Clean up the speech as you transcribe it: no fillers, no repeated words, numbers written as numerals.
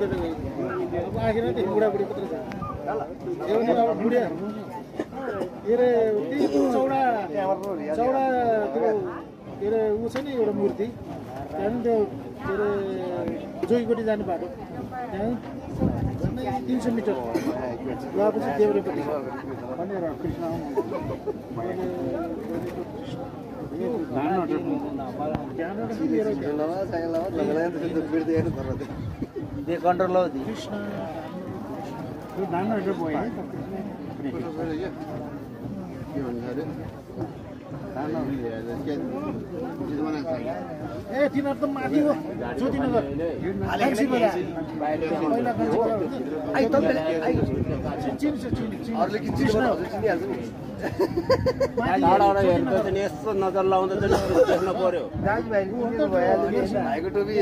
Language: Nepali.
उडेर गयो अब आखिरमा त्यही बुढाबुढी मात्रै छ यो नि अब बुढिया के अरे त्यही चौडा चौडा त्यो के अरे ऊ छ नि एउटा मूर्ति त्यहाँदेखि त्यो के अरे जोगीकोटी जाने बाटो त्यहाँ 300 मिटर गएपछि देब्रेपट्टि भनेर कृष्ण कंट्रोल कृष्ण ए तिनीहरू त माथि हो ज्योतिनगर यस्तो नजर लाउँदा चाहिँ देख्न पर्यो भाइको टोपी